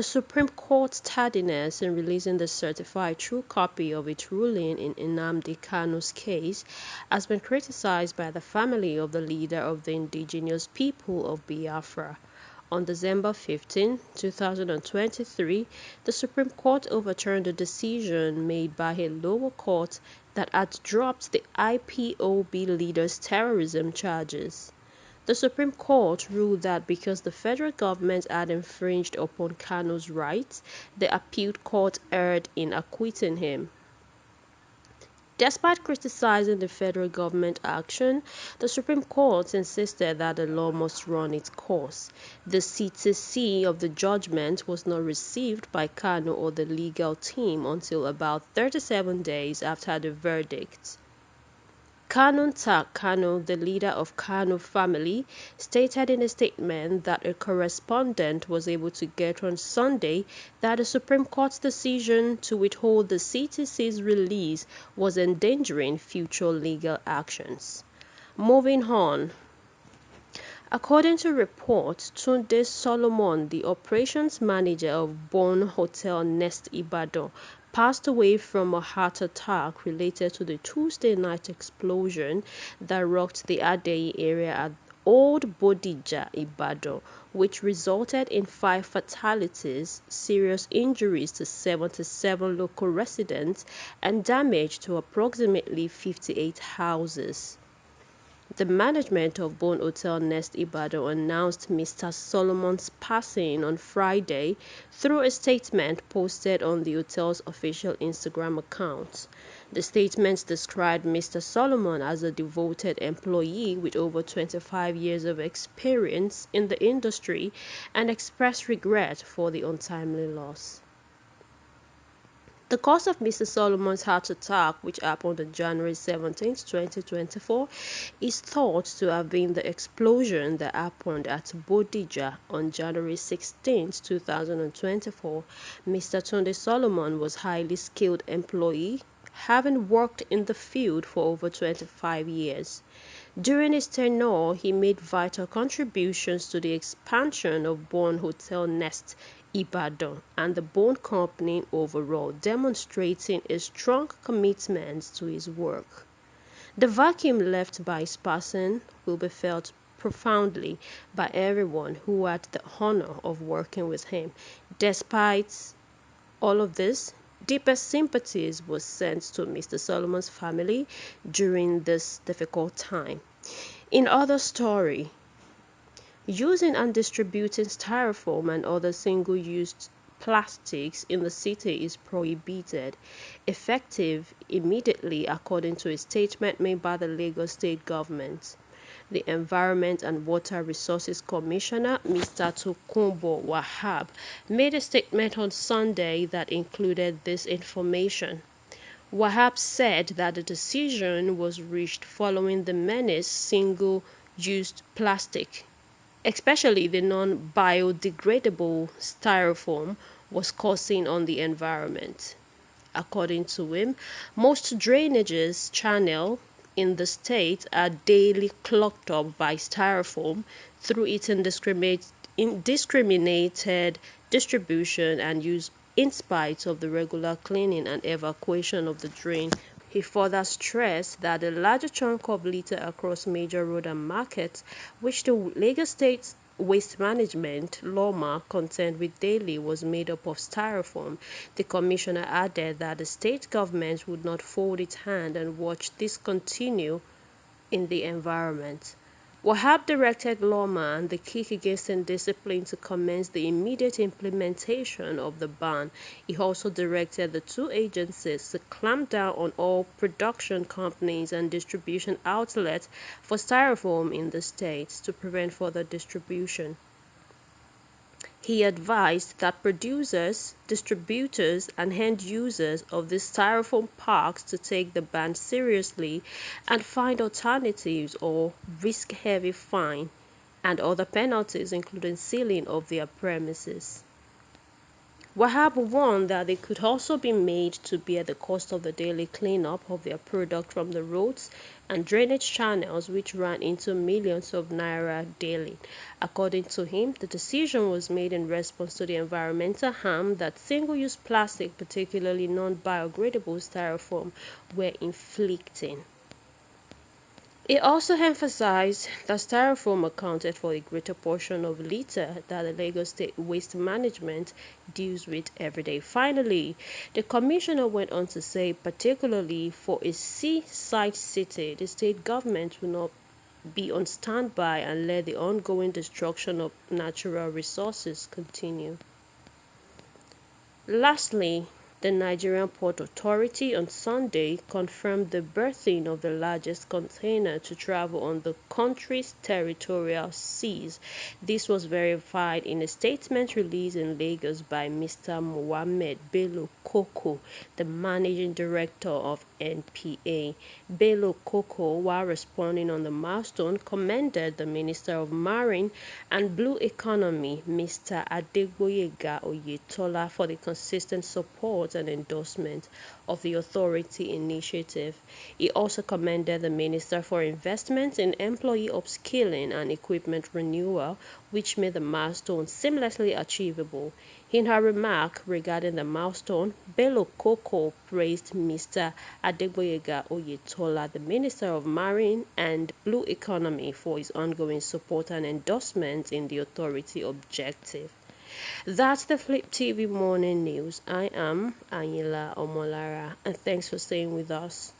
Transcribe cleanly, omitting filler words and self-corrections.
The Supreme Court's tardiness in releasing the certified true copy of its ruling in Nnamdi Kanu's case has been criticized by the family of the leader of the indigenous people of Biafra. On December 15, 2023, the Supreme Court overturned a decision made by a lower court that had dropped the IPOB leader's terrorism charges. The Supreme Court ruled that because the federal government had infringed upon Kanu's rights, the appealed court erred in acquitting him. Despite criticizing the federal government action, the Supreme Court insisted that the law must run its course. The CTC of the judgment was not received by Kanu or the legal team until about 37 days after the verdict. Kanun Tak Kanu, the leader of Kanu family, stated in a statement that a correspondent was able to get on Sunday that the Supreme Court's decision to withhold the CTC's release was endangering future legal actions. Moving on. According to reports, Tunde Solomon, the operations manager of Bon Hotel Nest Ibadan, passed away from a heart attack related to the Tuesday night explosion that rocked the Adeyi area at Old Bodija, Ibadan, which resulted in 5 fatalities, serious injuries to 77 local residents, and damage to approximately 58 houses. The management of Bon Hotel Nest Ibadan announced Mr. Solomon's passing on Friday through a statement posted on the hotel's official Instagram account. The statement described Mr. Solomon as a devoted employee with over 25 years of experience in the industry and expressed regret for the untimely loss. The cause of Mr. Solomon's heart attack, which happened on January 17, 2024, is thought to have been the explosion that happened at Bodija on January 16, 2024. Mr. Tunde Solomon was a highly skilled employee, having worked in the field for over 25 years. During his tenure, he made vital contributions to the expansion of Bon Hotel Nest Ibadan and the Bon Company overall, demonstrating a strong commitment to his work. The vacuum left by his passing will be felt profoundly by everyone who had the honor of working with him. Despite all of this, deepest sympathies were sent to Mr. Solomon's family during this difficult time. In other story, using and distributing styrofoam and other single-use plastics in the city is prohibited, effective immediately according to a statement made by the Lagos State government. The Environment and Water Resources Commissioner, Mr. Tokunbo Wahab, made a statement on Sunday that included this information. Wahab said that the decision was reached following the menace single-use plastic, especially the non-biodegradable styrofoam, was causing on the environment. According to him, most drainages channels in the state are daily clogged up by styrofoam through its indiscriminated distribution and use in spite of the regular cleaning and evacuation of the drain. He further stressed that the larger chunk of litter across major roads and markets, which the Lagos State Waste Management (LOMA) contend with daily, was made up of styrofoam. The commissioner added that the state government would not fold its hand and watch this continue in the environment. Wahab directed LOMA and the Kick Against Indiscipline to commence the immediate implementation of the ban. He also directed the two agencies to clamp down on all production companies and distribution outlets for styrofoam in the state to prevent further distribution. He advised that producers, distributors, and end users of these styrofoam packs to take the ban seriously and find alternatives or risk heavy fine and other penalties, including sealing of their premises. Wahab warned that they could also be made to bear the cost of the daily cleanup of their product from the roads and drainage channels, which ran into millions of naira daily. According to him, the decision was made in response to the environmental harm that single-use plastic, particularly non-biodegradable styrofoam, were inflicting. It also emphasized that Styrofoam accounted for a greater portion of litter that the Lagos State Waste Management deals with every day. Finally, the commissioner went on to say, particularly for a seaside city, the state government will not be on standby and let the ongoing destruction of natural resources continue. Lastly, the Nigerian Port Authority on Sunday confirmed the berthing of the largest container to travel on the country's territorial seas. This was verified in a statement released in Lagos by Mr. Mohammed Bello Koko, the managing director of NPA. Bello Koko, while responding on the milestone, commended the Minister of Marine and Blue Economy, Mr. Adegboyega Oyetola, for the consistent support and endorsement of the authority initiative. He also commended the minister for investment in employee upskilling and equipment renewal, which made the milestone seamlessly achievable. In her remark regarding the milestone, Bello Koko praised Mr. Adegboyega Oyetola, the Minister of Marine and Blue Economy, for his ongoing support and endorsement in the authority objective. That's the Flip TV Morning News. I am Anila Omolara, and thanks for staying with us.